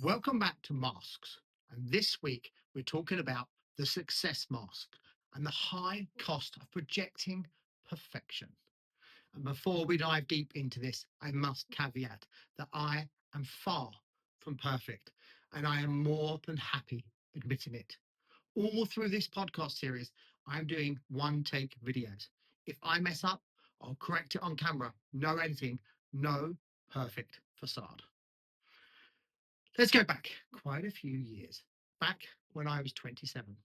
Welcome back to Masks. And this week, we're talking about the success mask and the high cost of projecting perfection. And before we dive deep into this, I must caveat that I am far from perfect and I am more than happy admitting it. All through this podcast series, I'm doing one take videos. If I mess up, I'll correct it on camera. No editing, no perfect facade. Let's go back quite a few years, back when I was 27.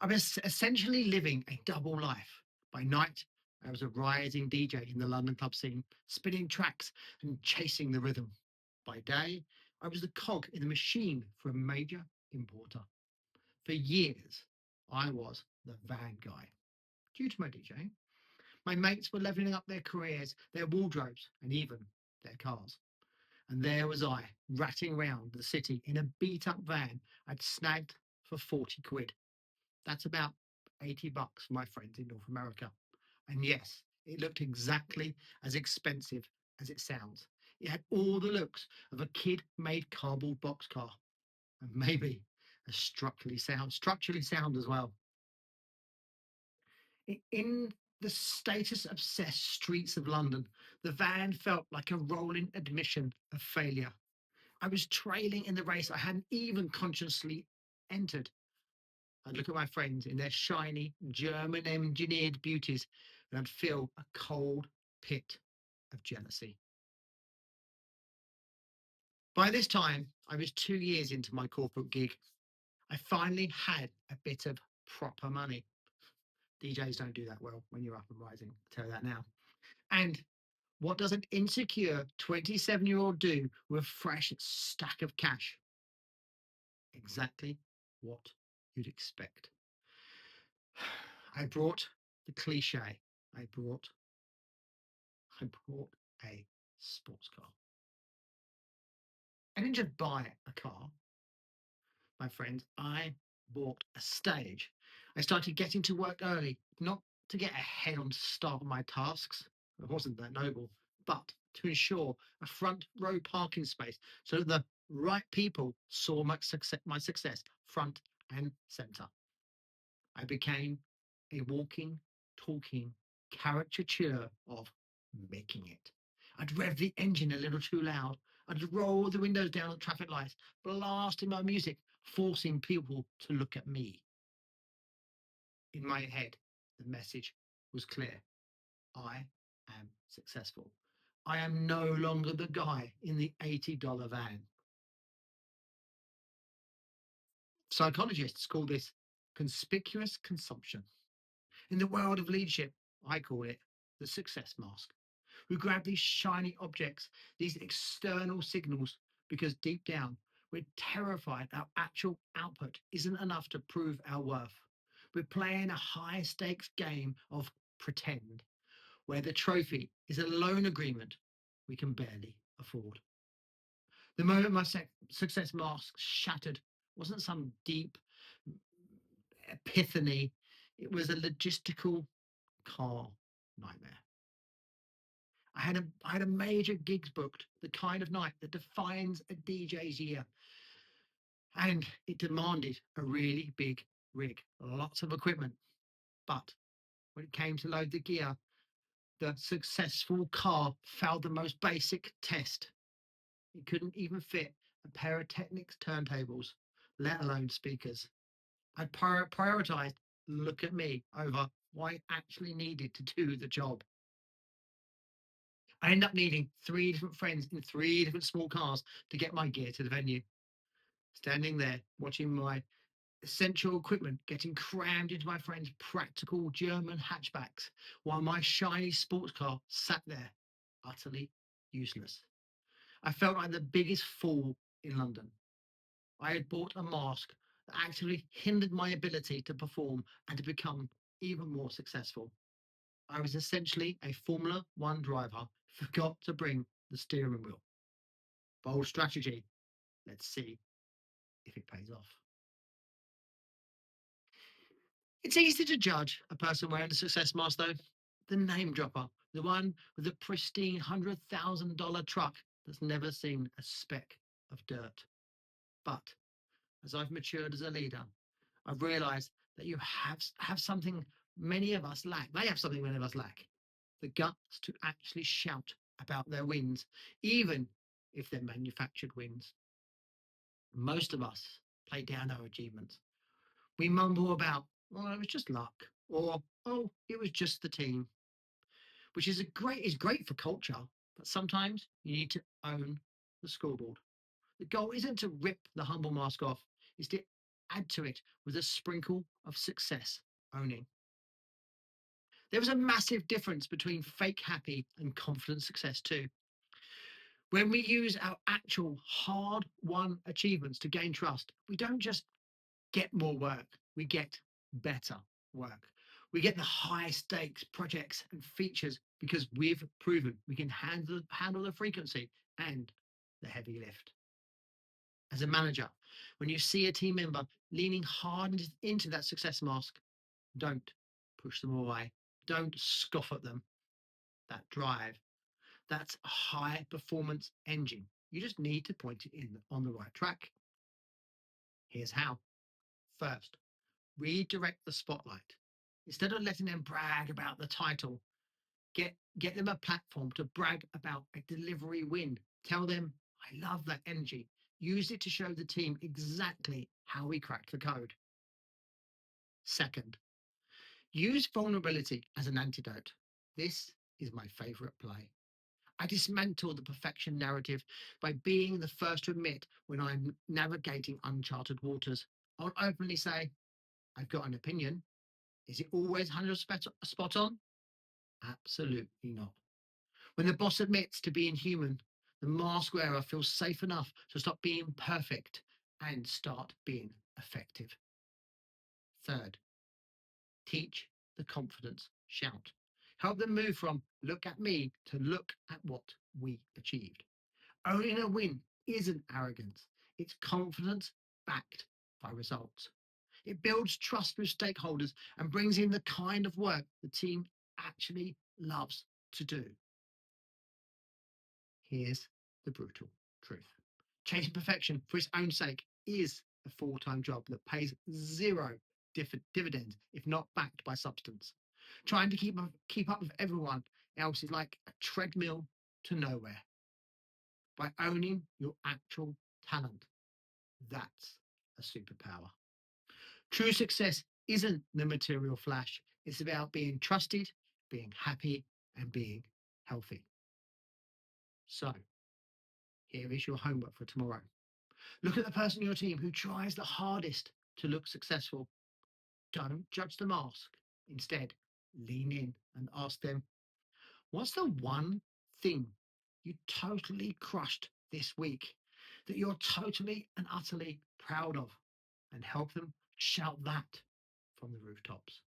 I was essentially living a double life. By night, I was a rising DJ in the London club scene, spinning tracks and chasing the rhythm. By day, I was the cog in the machine for a major importer. For years, I was the van guy. Due to my DJing, my mates were leveling up their careers, their wardrobes, and even their cars. And there was I, ratting round the city in a beat up van I'd snagged for 40 quid. That's about $80 for my friends in North America. And yes, it looked exactly as expensive as it sounds. It had all the looks of a kid made cardboard boxcar and maybe a structurally sound as well. In the status obsessed streets of London, the van felt like a rolling admission of failure. I was trailing in the race I hadn't even consciously entered. I'd look at my friends in their shiny, German engineered beauties, and I'd feel a cold pit of jealousy. By this time, I was 2 years into my corporate gig. I finally had a bit of proper money. DJs don't do that well when you're up and rising, I'll tell you that now. And what does an insecure 27-year-old do with a fresh stack of cash? Exactly what you'd expect. I brought the cliche. I brought I brought a sports car. I didn't just buy a car, my friends. I bought a stage. I started getting to work early, not to get ahead on start my tasks. It wasn't that noble, but to ensure a front row parking space so that the right people saw my success front and center. I became a walking, talking caricature of making it. I'd rev the engine a little too loud. I'd roll the windows down at traffic lights, blasting my music, forcing people to look at me. In my head, the message was clear. I am successful. I am no longer the guy in the $80 van. Psychologists call this conspicuous consumption. In the world of leadership, I call it the success mask. We grab these shiny objects, these external signals, because deep down, we're terrified our actual output isn't enough to prove our worth. We're playing a high stakes game of pretend, where the trophy is a loan agreement we can barely afford. The moment my success mask shattered wasn't some deep epiphany, it was a logistical car nightmare. I had a major gigs booked, the kind of night that defines a DJ's year. And it demanded a really big rig, lots of equipment. But when it came to load the gear, the successful car failed the most basic test. It couldn't even fit a pair of Technics turntables, let alone speakers. I prioritized look at me over what I actually needed to do the job. I ended up needing three different friends in three different small cars to get my gear to the venue. Standing there, watching my essential equipment getting crammed into my friend's practical German hatchbacks, while my shiny sports car sat there, utterly useless. I felt like the biggest fool in London. I had bought a mask that actually hindered my ability to perform and to become even more successful. I was essentially a Formula One driver who forgot to bring the steering wheel. Bold strategy. Let's see if it pays off. It's easy to judge a person wearing a success mask, though. The name dropper, the one with the pristine $100,000 truck that's never seen a speck of dirt. But as I've matured as a leader, I've realized that you have something many of us lack. They have something many of us lack: the guts to actually shout about their wins, even if they're manufactured wins. Most of us play down our achievements. We mumble about, "Oh, it was just luck," or, "Oh, it was just the team," which is great for culture, but sometimes you need to own the scoreboard. The goal isn't to rip the humble mask off, it's to add to it with a sprinkle of success owning. There is a massive difference between fake happy and confident success, too. When we use our actual hard won achievements to gain trust, we don't just get more work, we get better work. We get the high stakes projects and features because we've proven we can handle the frequency and the heavy lift. As a manager, when you see a team member leaning hard into that success mask, don't push them away. Don't scoff at them. That drive, that's a high performance engine. You just need to point it in on the right track. Here's how. First, redirect the spotlight. Instead of letting them brag about the title, get them a platform to brag about a delivery win. Tell them, "I love that energy." Use it to show the team exactly how we cracked the code. Second, use vulnerability as an antidote. This is my favorite play. I dismantle the perfection narrative by being the first to admit when I'm navigating uncharted waters. I'll openly say, "I've got an opinion. Is it always 100 spot on? Absolutely not." When the boss admits to being human, the mask wearer feels safe enough to stop being perfect and start being effective. Third, teach the confidence shout. Help them move from "look at me" to "look at what we achieved." Owning a win isn't arrogance, it's confidence backed by results. It builds trust with stakeholders and brings in the kind of work the team actually loves to do. Here's the brutal truth: chasing perfection for its own sake is a full-time job that pays zero dividends if not backed by substance. Trying to keep up with everyone else is like a treadmill to nowhere. By owning your actual talent, that's a superpower. True success isn't the material flash, it's about being trusted, being happy, and being healthy. So, here is your homework for tomorrow. Look at the person in your team who tries the hardest to look successful. Don't judge the mask. Instead, lean in and ask them, "What's the one thing you totally crushed this week that you're totally and utterly proud of?" And help them shout that from the rooftops.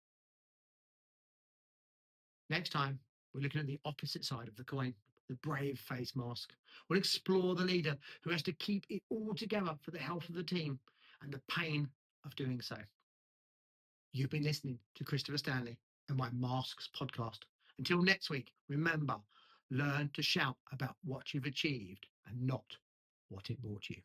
Next time, we're looking at the opposite side of the coin, the brave face mask. We'll explore the leader who has to keep it all together for the health of the team and the pain of doing so. You've been listening to Christopher Stanley and my Masks podcast. Until next week, remember, learn to shout about what you've achieved and not what it brought you.